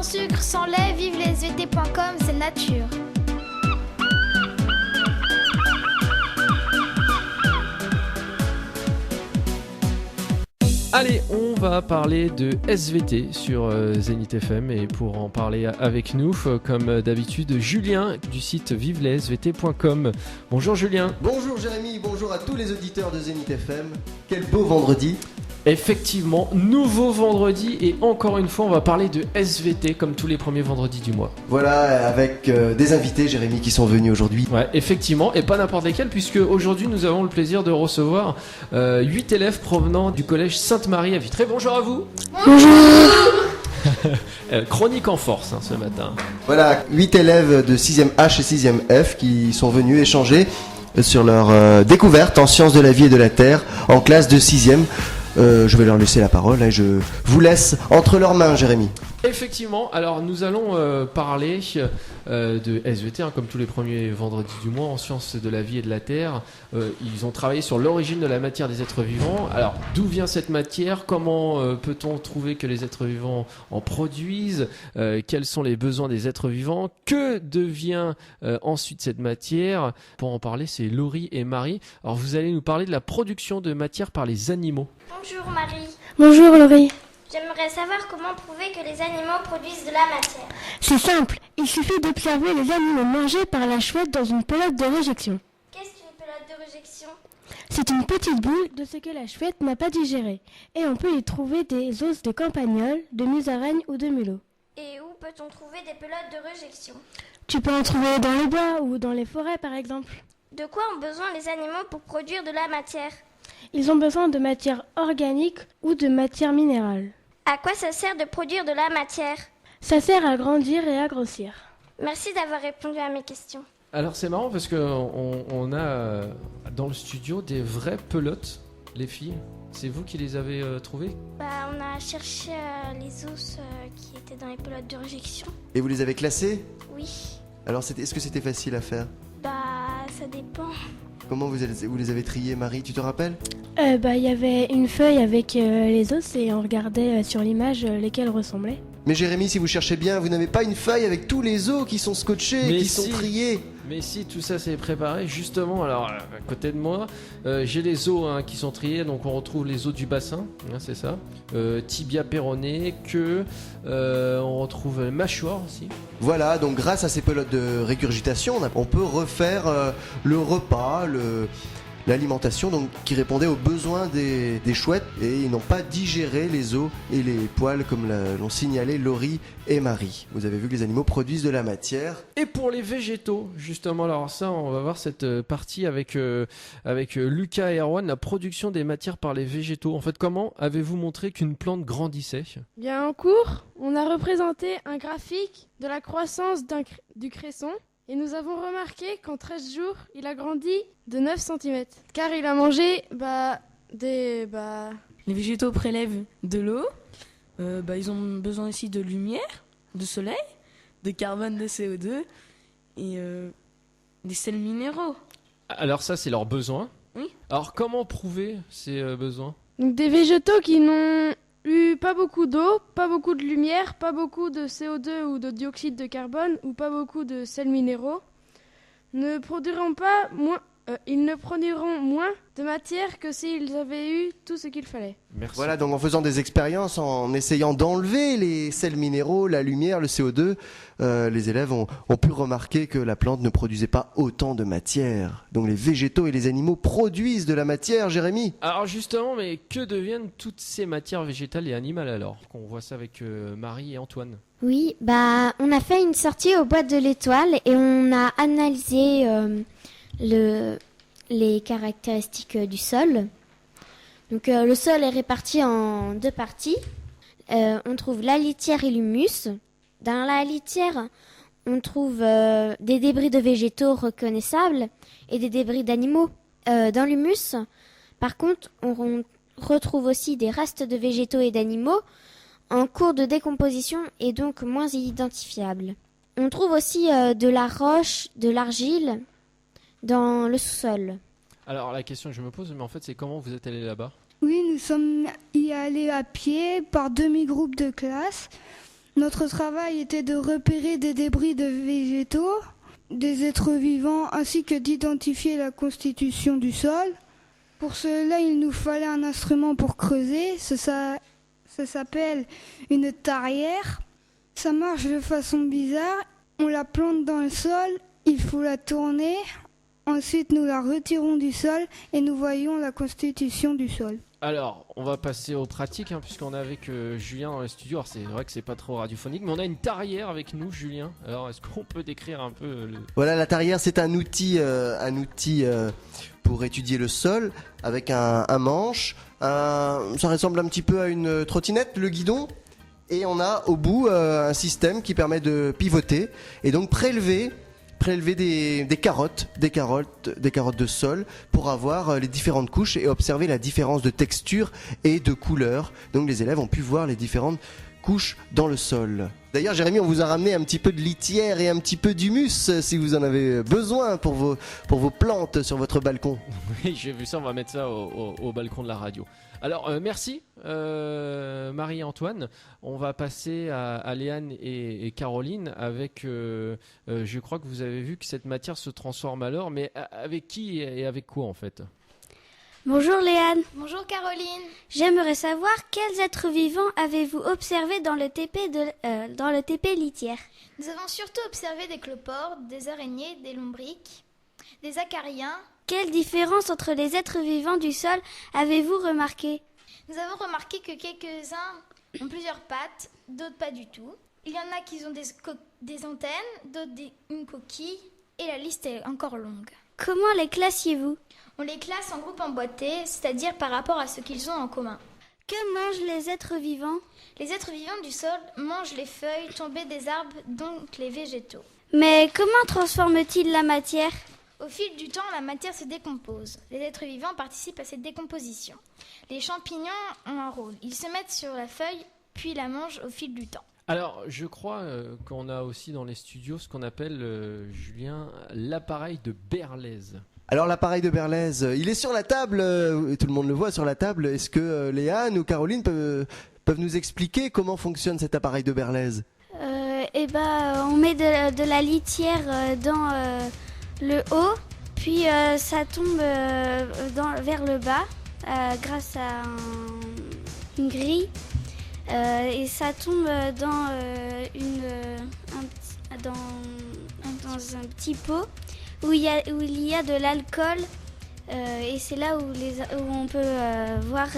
sucre, sans lait, vive les SVT.com, c'est nature. Allez, on va parler de SVT sur Zénith FM et pour en parler avec nous, comme d'habitude, Julien du site vivelessvt.com. Bonjour Julien. Bonjour Jérémy, bonjour à tous les auditeurs de Zénith FM. Quel beau vendredi. Effectivement, nouveau vendredi et encore une fois on va parler de SVT comme tous les premiers vendredis du mois. Voilà, avec des invités Jérémy qui sont venus aujourd'hui. Ouais, effectivement, et pas n'importe lesquels puisque aujourd'hui nous avons le plaisir de recevoir 8 élèves provenant du collège Sainte-Marie à Vitré. Bonjour à vous. Bonjour. Chronique en force ce matin. Voilà, 8 élèves de 6e H et 6e F qui sont venus échanger sur leur découverte en sciences de la vie et de la terre en classe de 6e. Je vais leur laisser la parole et je vous laisse entre leurs mains, Jérémy. Effectivement, alors nous allons parler de SVT, comme tous les premiers vendredis du mois, en sciences de la vie et de la terre. Ils ont travaillé sur l'origine de la matière des êtres vivants. Alors, d'où vient cette matière? Comment peut-on trouver que les êtres vivants en produisent? Quels sont les besoins des êtres vivants? Que devient ensuite cette matière? Pour en parler, c'est Laurie et Marie. Alors, vous allez nous parler de la production de matière par les animaux. Bonjour Marie. Bonjour Laurie. J'aimerais savoir comment prouver que les animaux produisent de la matière. C'est simple, il suffit d'observer les animaux mangés par la chouette dans une pelote de réjection. Qu'est-ce qu'une pelote de réjection? C'est une petite boule de ce que la chouette n'a pas digéré. Et on peut y trouver des os de campagnol, de musaraigne ou de mulot. Et où peut-on trouver des pelotes de réjection? Tu peux en trouver dans les bois ou dans les forêts par exemple. De quoi ont besoin les animaux pour produire de la matière? Ils ont besoin de matière organique ou de matière minérale. À quoi ça sert de produire de la matière? Ça sert à grandir et à grossir. Merci d'avoir répondu à mes questions. Alors c'est marrant parce qu'on a dans le studio des vraies pelotes, les filles. C'est vous qui les avez trouvées? On a cherché les os qui étaient dans les pelotes de réjection. Et vous les avez classés? Oui. Alors, est-ce que c'était facile à faire? Ça dépend. Comment vous les avez triés, Marie? Tu te rappelles? Il y avait une feuille avec les os et on regardait sur l'image lesquels ressemblaient. Mais Jérémy, si vous cherchez bien, vous n'avez pas une feuille avec tous les os qui sont scotchés, Mais qui si. sont triés? Mais si, tout ça c'est préparé, justement, alors à côté de moi, j'ai les os qui sont triés, donc on retrouve les os du bassin, c'est ça, tibia péroné, queue, on retrouve mâchoire aussi. Voilà, donc grâce à ces pelotes de régurgitation, on peut refaire le repas, l'alimentation donc, qui répondait aux besoins des chouettes et ils n'ont pas digéré les os et les poils comme l'ont signalé Laurie et Marie. Vous avez vu que les animaux produisent de la matière. Et pour les végétaux, justement, alors ça, on va voir cette partie avec Lucas et Erwan, la production des matières par les végétaux. En fait, comment avez-vous montré qu'une plante grandissait? Bien en cours, on a représenté un graphique de la croissance du cresson et nous avons remarqué qu'en 13 jours, il a grandi de 9 cm. Car il a mangé Les végétaux prélèvent de l'eau, ils ont besoin aussi de lumière, de soleil, de carbone, de CO2 et des sels minéraux. Alors ça, c'est leurs besoins. Oui. Alors comment prouver ces besoins? Donc des végétaux qui n'ont eu pas beaucoup d'eau, pas beaucoup de lumière, pas beaucoup de CO2 ou de dioxyde de carbone ou pas beaucoup de sels minéraux ils ne produiront moins de matière que s'ils avaient eu tout ce qu'il fallait. Merci. Voilà, donc en faisant des expériences, en essayant d'enlever les sels minéraux, la lumière, le CO2, les élèves ont pu remarquer que la plante ne produisait pas autant de matière. Donc les végétaux et les animaux produisent de la matière, Jérémy. Alors justement, mais que deviennent toutes ces matières végétales et animales alors? Qu'on voit ça avec Marie et Antoine. Oui, on a fait une sortie au bois de l'Étoile et on a analysé les caractéristiques du sol. Donc le sol est réparti en deux parties. On trouve la litière et l'humus. Dans la litière, on trouve des débris de végétaux reconnaissables et des débris d'animaux. Dans l'humus, par contre, on retrouve aussi des restes de végétaux et d'animaux en cours de décomposition et donc moins identifiables. On trouve aussi de la roche, de l'argile dans le sous-sol. Alors la question que je me pose, mais en fait, c'est comment vous êtes allés là-bas? Oui, nous sommes y allés à pied par demi-groupe de classe. Notre travail était de repérer des débris de végétaux, des êtres vivants, ainsi que d'identifier la constitution du sol. Pour cela, il nous fallait un instrument pour creuser. Ça s'appelle une tarière. Ça marche de façon bizarre. On la plante dans le sol, il faut la tourner. Ensuite, nous la retirons du sol et nous voyons la constitution du sol. Alors, on va passer aux pratiques, puisqu'on est avec Julien dans le studio. Alors, c'est vrai que c'est pas trop radiophonique, mais on a une tarière avec nous, Julien. Alors, est-ce qu'on peut décrire un peu Voilà, la tarière, c'est un outil pour étudier le sol, avec un manche. Ça ressemble un petit peu à une trottinette, le guidon. Et on a au bout un système qui permet de pivoter et donc prélever des carottes de sol pour avoir les différentes couches et observer la différence de texture et de couleur. Donc les élèves ont pu voir les différentes couches dans le sol. D'ailleurs, Jérémy, on vous a ramené un petit peu de litière et un petit peu d'humus si vous en avez besoin pour vos plantes sur votre balcon. Oui, j'ai vu ça, on va mettre ça au balcon de la radio. Alors, merci Marie et Antoine. On va passer à Léane et Caroline avec, je crois que vous avez vu que cette matière se transforme alors, mais avec qui et avec quoi en fait ? Bonjour Léane. Bonjour Caroline. J'aimerais savoir quels êtres vivants avez-vous observé dans le TP litière ? Nous avons surtout observé des cloportes, des araignées, des lombrics, des acariens. Quelle différence entre les êtres vivants du sol avez-vous remarqué ? Nous avons remarqué que quelques-uns ont plusieurs pattes, d'autres pas du tout. Il y en a qui ont des antennes, d'autres une coquille, et la liste est encore longue. Comment les classiez-vous ? On les classe en groupes emboîtés, c'est-à-dire par rapport à ce qu'ils ont en commun. Que mangent les êtres vivants ? Les êtres vivants du sol mangent les feuilles tombées des arbres, donc les végétaux. Mais comment transforment-ils la matière ? Au fil du temps, la matière se décompose. Les êtres vivants participent à cette décomposition. Les champignons ont un rôle. Ils se mettent sur la feuille, puis la mangent au fil du temps. Alors, je crois qu'on a aussi dans les studios ce qu'on appelle, Julien, l'appareil de Berlez. Alors l'appareil de Berlez, il est sur la table, tout le monde le voit sur la table. Est-ce que Léane ou Caroline peuvent nous expliquer comment fonctionne cet appareil de Berlez ? On met de la litière dans le haut, puis ça tombe vers le bas grâce à une grille et ça tombe dans un petit pot où il y a de l'alcool et c'est là où on peut voir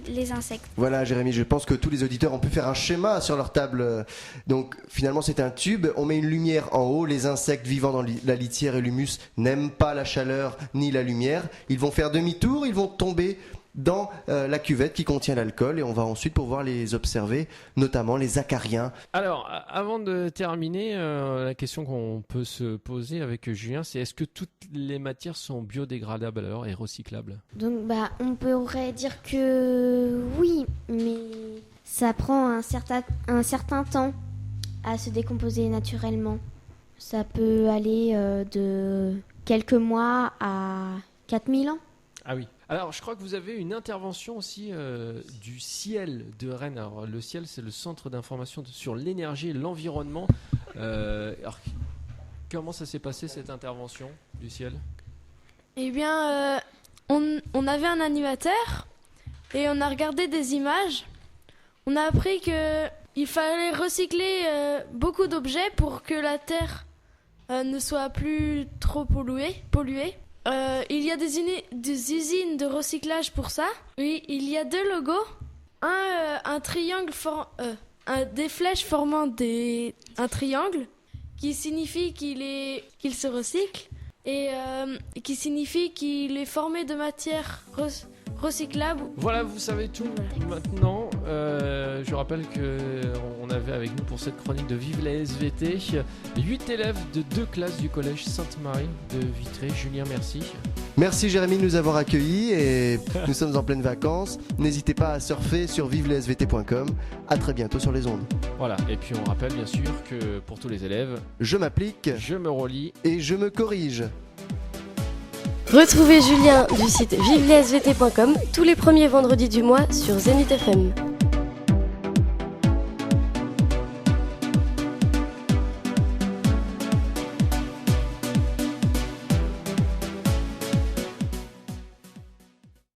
les insectes. Voilà Jérémy, je pense que tous les auditeurs ont pu faire un schéma sur leur table. Donc finalement c'est un tube, on met une lumière en haut, les insectes vivant dans la litière et l'humus n'aiment pas la chaleur ni la lumière, ils vont faire demi-tour, ils vont tomber dans la cuvette qui contient l'alcool et on va ensuite pouvoir les observer, notamment les acariens. Alors, avant de terminer, la question qu'on peut se poser avec Julien, c'est est-ce que toutes les matières sont biodégradables alors et recyclables ? Donc on pourrait dire que oui, mais ça prend un certain temps à se décomposer naturellement. Ça peut aller de quelques mois à 4000 ans. Ah oui. Alors, je crois que vous avez une intervention aussi du CIEL de Rennes. Alors, le CIEL, c'est le Centre d'information sur l'énergie et l'environnement. Alors, comment ça s'est passé, cette intervention du CIEL ? Eh bien, on avait un animateur et on a regardé des images. On a appris qu'il fallait recycler beaucoup d'objets pour que la Terre ne soit plus trop polluée. Il y a des usines de recyclage pour ça. Oui, il y a 2 logos. Un triangle, des flèches formant un triangle qui signifie qu'il se recycle et qui signifie qu'il est formé de matière recyclable. Voilà, vous savez tout maintenant. Je rappelle qu'on avait avec nous pour cette chronique de Vive la SVT 8 élèves de 2 classes du collège Sainte-Marie de Vitré. Julien, merci. Merci Jérémy de nous avoir accueillis et nous sommes en pleines vacances. N'hésitez pas à surfer sur vivelesvt.com. À très bientôt sur les ondes. Voilà, et puis on rappelle bien sûr que pour tous les élèves, je m'applique, je me relie et je me corrige. Retrouvez Julien du site vivelesvt.com tous les premiers vendredis du mois sur Zenith FM.